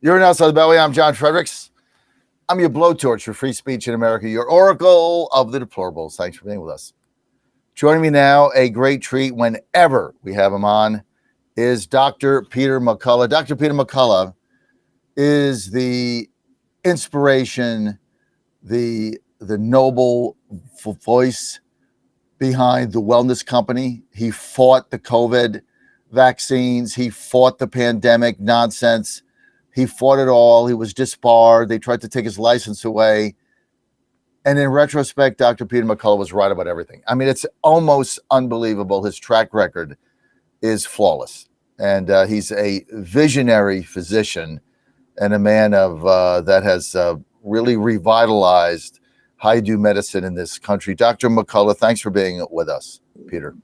You're in Outside the Beltway. I'm John Fredericks. I'm your blowtorch for free speech in America, your oracle of the deplorables. Thanks for being with us. Joining me now, a great treat whenever we have him on, is Dr. Peter McCullough. Dr. Peter McCullough is the inspiration, the noble voice behind the wellness company. He fought the COVID vaccines. He fought the pandemic nonsense. He fought it all. He was disbarred. They tried to take his license away. And in retrospect, Dr. Peter McCullough was right about everything. I mean, it's almost unbelievable. His track record is flawless. And he's a visionary physician and a man of that has really revitalized how you do medicine in this country. Dr. McCullough, thanks for being with us, Peter.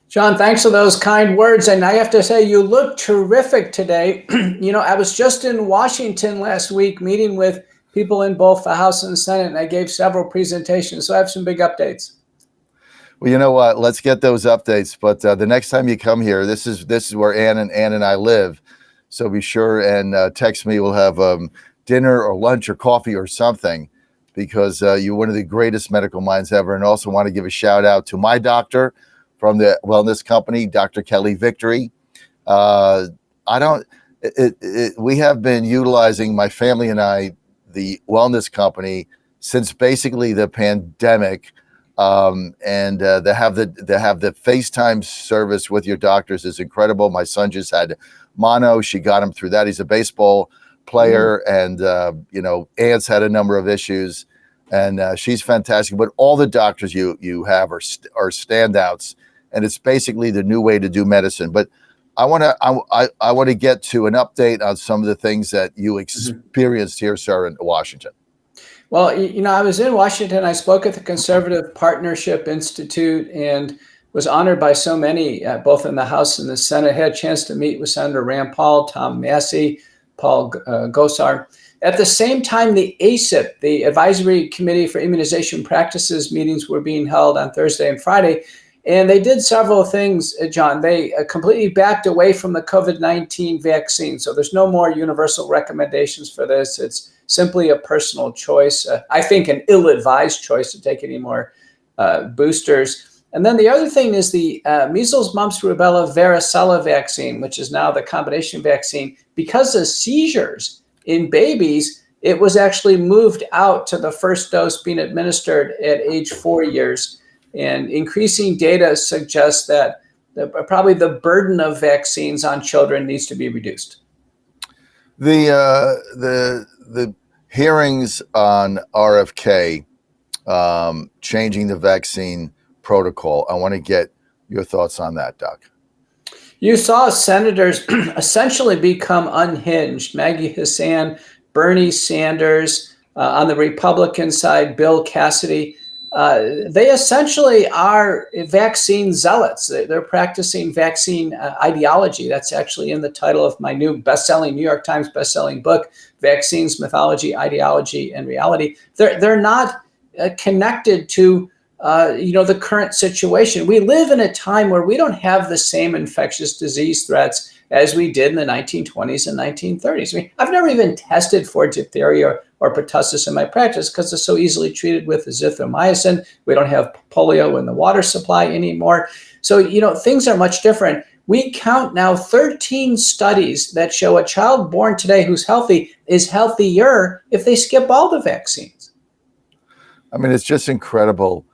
John, thanks for those kind words. And I have to say, you look terrific today. I was just in Washington last week meeting with people in both the House and the Senate, and I gave several presentations. So I have some big updates. Well, you know what? Let's get those updates. But the next time you come here, this is where Ann and I live. So be sure and text me. We'll have dinner or lunch or coffee or something, because you're one of the greatest medical minds ever. And also want to give a shout out to my doctor from the wellness company, Dr. Kelly Victory. We have been utilizing, my family and I, the wellness company since basically the pandemic. And they have the FaceTime service with your doctors is incredible. My son just had mono. She got him through that. He's a baseball player, and Ant's had a number of issues, and she's fantastic. But all the doctors you have are standouts. And it's basically the new way to do medicine. But I want to get to an update on some of the things that you experienced here, sir, in Washington. Well, I was in Washington. I spoke at the Conservative Partnership Institute and was honored by so many, both in the House and the Senate. I had a chance to meet with Senator Rand Paul, Tom Massey, Paul Gosar. At the same time, the ACIP, the Advisory Committee for Immunization Practices meetings, were being held on Thursday and Friday. And they did several things, John. They completely backed away from the COVID-19 vaccine. So there's no more universal recommendations for this. It's simply a personal choice. I think an ill-advised choice to take any more boosters. And then the other thing is the measles, mumps, rubella, varicella vaccine, which is now the combination vaccine. Because of seizures in babies, it was actually moved out to the first dose being administered at age 4 years. And increasing data suggests that probably the burden of vaccines on children needs to be reduced. The hearings on RFK changing the vaccine protocol, I want to get your thoughts on that, Doc. You saw senators essentially become unhinged. Maggie Hassan, Bernie Sanders, on the Republican side, Bill Cassidy. They essentially are vaccine zealots. They're practicing vaccine ideology. That's actually in the title of my new best-selling New York Times best-selling book, Vaccines, Mythology, Ideology, and Reality. They're not connected to the current situation. We live in a time where we don't have the same infectious disease threats as we did in the 1920s and 1930s. I mean, I've never even tested for diphtheria or pertussis in my practice because it's so easily treated with azithromycin. We don't have polio in the water supply anymore. So, things are much different. We count now 13 studies that show a child born today who's healthy is healthier if they skip all the vaccines. I mean, it's just incredible.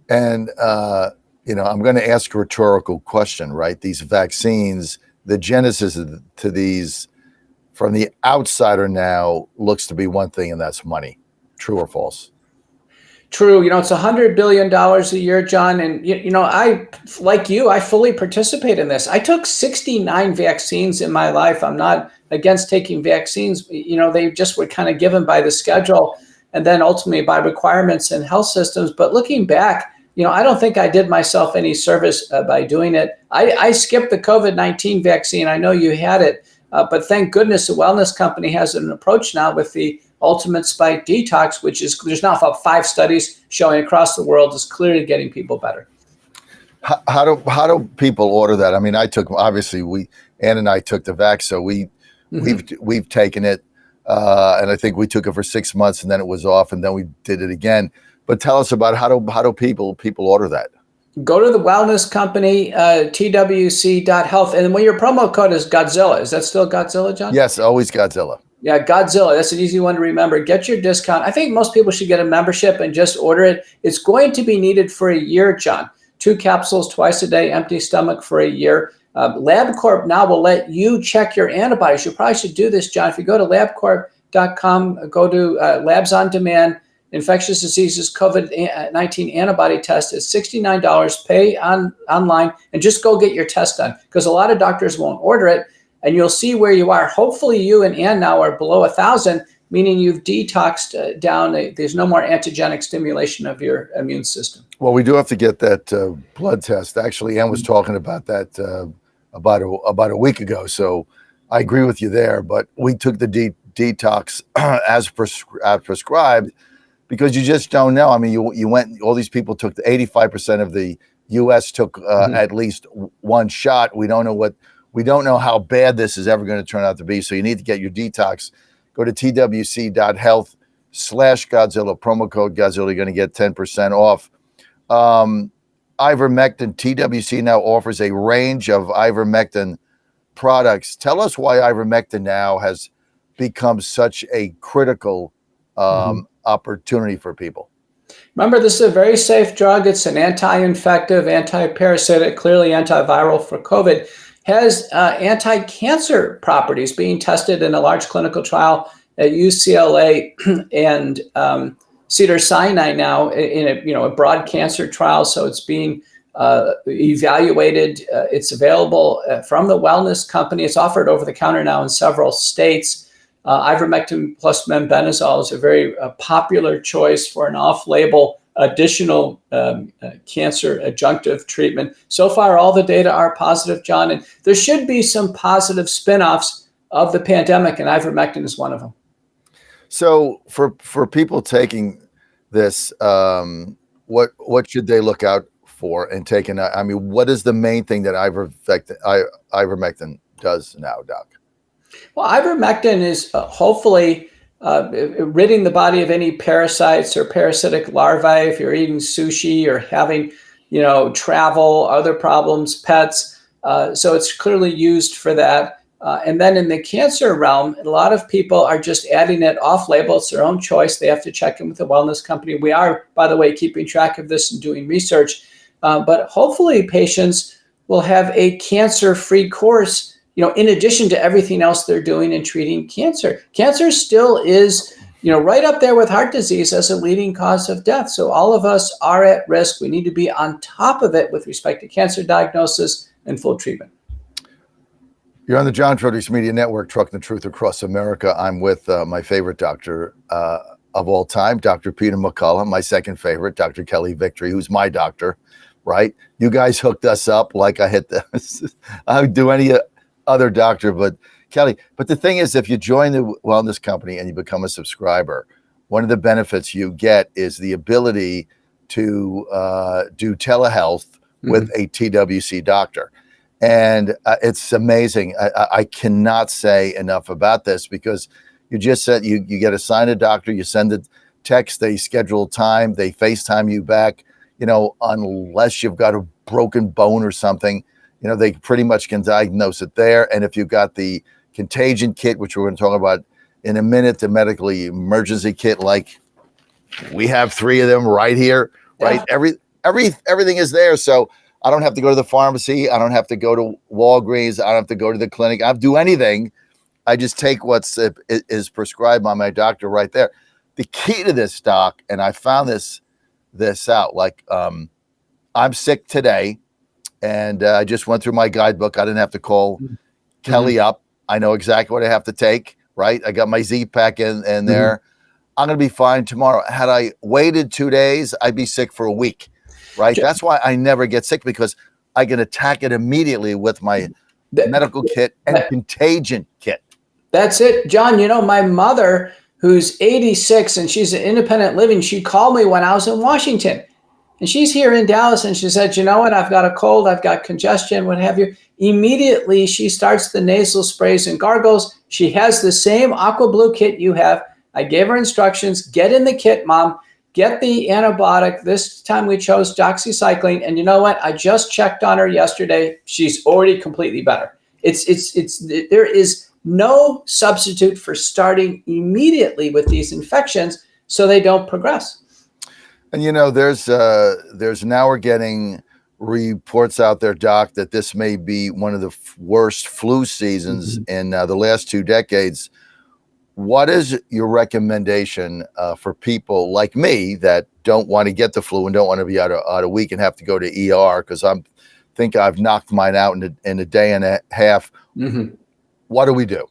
And, I'm going to ask a rhetorical question, right? These vaccines, the genesis to these from the outsider now looks to be one thing, and that's money. True or false? True. It's $100 billion a year, John. And, I, like you, I fully participate in this. I took 69 vaccines in my life. I'm not against taking vaccines. They just were kind of given by the schedule and then ultimately by requirements in health systems. But looking back, I don't think I did myself any service by doing it. I skipped the COVID-19 vaccine. I know you had it. But thank goodness the wellness company has an approach now with the ultimate spike detox, which is, there's now about 5 studies showing across the world is clearly getting people better. How do people order that? I mean, Ann and I took the vax, so we We've taken it, and I think we took it for 6 months, and then it was off, and then we did it again. But tell us about how do people order that? Go to the wellness company, twc.health. And when your promo code is Godzilla, is that still Godzilla, John? Yes, always Godzilla. Yeah, Godzilla. That's an easy one to remember. Get your discount. I think most people should get a membership and just order it. It's going to be needed for a year, John. 2 capsules twice a day, empty stomach for a year. LabCorp now will let you check your antibodies. You probably should do this, John. If you go to labcorp.com, go to Labs on Demand, infectious diseases COVID-19 antibody test is $69. Pay online and just go get your test done, because a lot of doctors won't order it, and you'll see where you are. Hopefully you and Ann now are below 1,000, meaning you've detoxed down. There's no more antigenic stimulation of your immune system. Well, we do have to get that blood test. Actually, Ann was talking about that about a week ago, so I agree with you there. But we took the detox as prescribed, because you just don't know. I mean, you went. All these people took 85% of the U.S. took at least one shot. We don't know how bad this is ever going to turn out to be. So you need to get your detox. Go to twc.health/Godzilla. Promo code Godzilla. You're going to get 10% off. Ivermectin. TWC now offers a range of ivermectin products. Tell us why ivermectin now has become such a critical opportunity for people. Remember, this is a very safe drug. It's an anti-infective, anti-parasitic, clearly antiviral for COVID. Has anti-cancer properties being tested in a large clinical trial at UCLA and Cedars-Sinai now in a broad cancer trial. So it's being evaluated. It's available from the wellness company. It's offered over the counter now in several states. Ivermectin plus mebendazole is a very popular choice for an off-label additional cancer adjunctive treatment. So far, all the data are positive, John, and there should be some positive spin-offs of the pandemic, and ivermectin is one of them. So for people taking this, what should they look out for in taking? I mean, what is the main thing that ivermectin does now, Doc? Well, ivermectin is hopefully ridding the body of any parasites or parasitic larvae. If you're eating sushi or having, travel, other problems, pets. So it's clearly used for that. And then in the cancer realm, a lot of people are just adding it off-label. It's their own choice. They have to check in with the wellness company. We are, by the way, keeping track of this and doing research. But hopefully patients will have a cancer-free course, in addition to everything else they're doing in treating cancer. Cancer still is, right up there with heart disease as a leading cause of death. So all of us are at risk. We need to be on top of it with respect to cancer diagnosis and full treatment. You're on the John Fredericks Media Network, Trucking the Truth Across America. I'm with my favorite doctor of all time, Dr. Peter McCullough, my second favorite, Dr. Kelly Victory, who's my doctor, right? You guys hooked us up like I hit the, I would do any other doctor, but Kelly. But the thing is, if you join the wellness company and you become a subscriber, one of the benefits you get is the ability to do telehealth with a TWC doctor. And it's amazing. I cannot say enough about this, because you just said you get assigned a doctor, you send a text, they schedule time, they FaceTime you back, unless you've got a broken bone or something, they pretty much can diagnose it there. And if you've got the contagion kit, which we're going to talk about in a minute, the medically emergency kit, like we have 3 of them right here, right? Yeah. Everything is there. So I don't have to go to the pharmacy. I don't have to go to Walgreens. I don't have to go to the clinic. I don't do anything. I just take what's is prescribed by my doctor right there. The key to this, Doc, and I found this out, like I'm sick today, and I just went through my guidebook. I didn't have to call Kelly up. I know exactly what I have to take, right? I got my Z-Pack in there. I'm going to be fine tomorrow. Had I waited 2 days, I'd be sick for a week, right? That's why I never get sick, because I can attack it immediately with my medical kit and contagion kit. That's it, John. My mother, who's 86 and she's an independent living, she called me when I was in Washington. And she's here in Dallas, and she said, you know what? I've got a cold, I've got congestion, what have you. Immediately, she starts the nasal sprays and gargles. She has the same aqua blue kit you have. I gave her instructions, get in the kit, Mom, get the antibiotic. This time we chose doxycycline. And you know what? I just checked on her yesterday. She's already completely better. There is no substitute for starting immediately with these infections so they don't progress. And there's now we're getting reports out there, Doc, that this may be one of the worst flu seasons in the last 2 decades. What is your recommendation for people like me that don't want to get the flu and don't want to be out a week and have to go to ER because think I've knocked mine out in a day and a half? What do we do?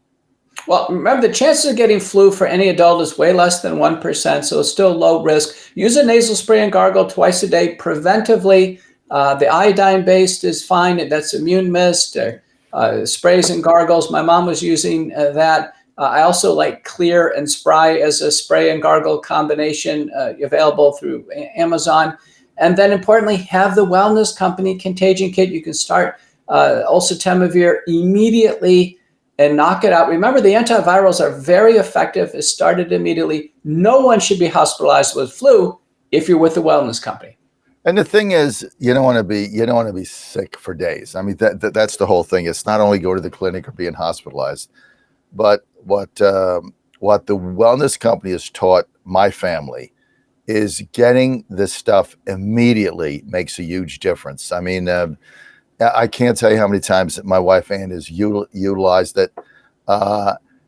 Well, remember, the chances of getting flu for any adult is way less than 1%, so it's still low risk. Use a nasal spray and gargle twice a day preventively. The iodine-based is fine. That's immune mist, sprays and gargles. My mom was using that. I also like Clear and Spry as a spray and gargle combination available through Amazon. And then importantly, have the Wellness Company Contagion Kit. You can start oseltamivir immediately and knock it out. Remember, the antivirals are very effective. It's started immediately. No one should be hospitalized with flu if you're with the Wellness Company. And the thing is, you don't want to be sick for days. I mean, that's the whole thing. It's not only go to the clinic or being hospitalized, but what the Wellness Company has taught my family is getting this stuff immediately makes a huge difference. I mean, I can't tell you how many times that my wife Ann has utilized it.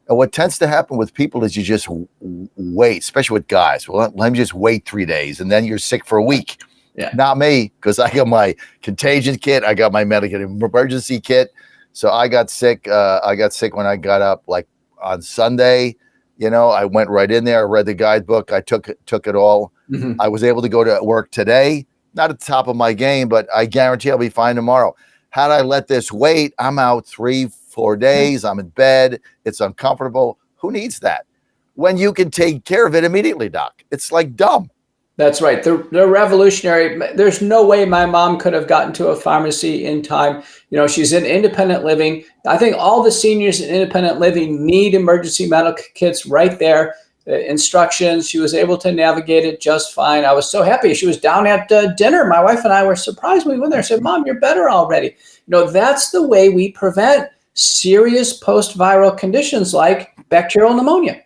What tends to happen with people is you just wait, especially with guys. Well, let me just wait 3 days, and then you're sick for a week. Yeah. Not me, because I got my contagion kit. I got my medical emergency kit. So I got sick. When I got up, like on Sunday. I went right in there. I read the guidebook. I took it all. I was able to go to work today. Not at the top of my game, but I guarantee I'll be fine tomorrow. Had I let this wait, I'm out 3-4 days. I'm in bed. It's uncomfortable. Who needs that? When you can take care of it immediately, Doc. It's like dumb. That's right. They're revolutionary. There's no way my mom could have gotten to a pharmacy in time. She's in independent living. I think all the seniors in independent living need emergency medical kits right there. Instructions. She was able to navigate it just fine. I was so happy. She was down at dinner. My wife and I were surprised when we went there. I said, Mom, you're better already. That's the way we prevent serious post-viral conditions like bacterial pneumonia.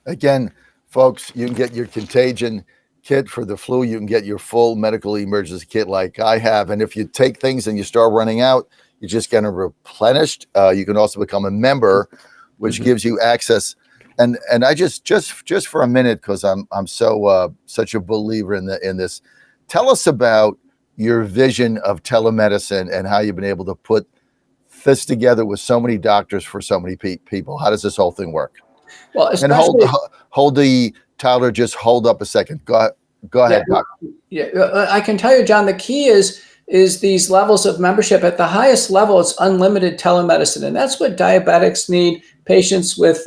Again, folks, you can get your contagion kit for the flu. You can get your full medical emergency kit like I have. And if you take things and you start running out, you're just getting replenished. You can also become a member, which gives you access. And I just for a minute, because I'm so such a believer in this. Tell us about your vision of telemedicine and how you've been able to put this together with so many doctors for so many people. How does this whole thing work? Well, and hold the Tyler. Just hold up a second. Go ahead, Doc. Yeah, I can tell you, John. The key is these levels of membership. At the highest level, it's unlimited telemedicine, and that's what diabetics need. Patients with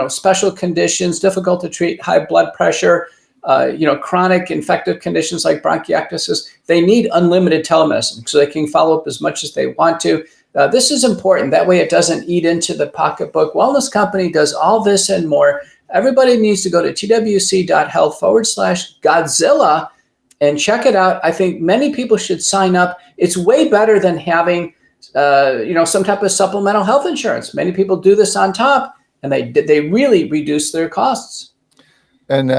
special conditions, difficult to treat, high blood pressure, chronic infective conditions like bronchiectasis. They need unlimited telemedicine so they can follow up as much as they want to. This is important. That way it doesn't eat into the pocketbook. Wellness Company does all this and more. Everybody needs to go to twc.health/Godzilla and check it out. I think many people should sign up. It's way better than having some type of supplemental health insurance. Many people do this on top, and they really reduce their costs. And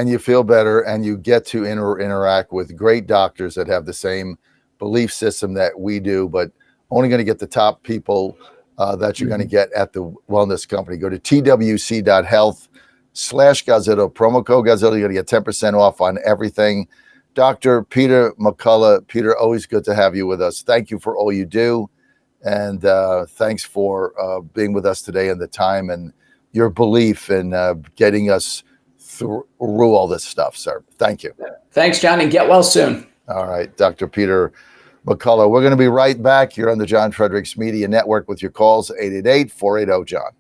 you feel better, and you get to interact with great doctors that have the same belief system that we do, but only going to get the top people that you're going to get at the Wellness Company. Go to twc.health/Godzilla, promo code Godzilla. You're going to get 10% off on everything. Dr. Peter McCullough. Peter, always good to have you with us. Thank you for all you do. And thanks for being with us today and the time and your belief in getting us through all this stuff, sir. Thank you. Thanks, John, and get well soon. All right, Dr. Peter McCullough. We're going to be right back here on the John Fredericks Media Network with your calls, 888-480-JOHN.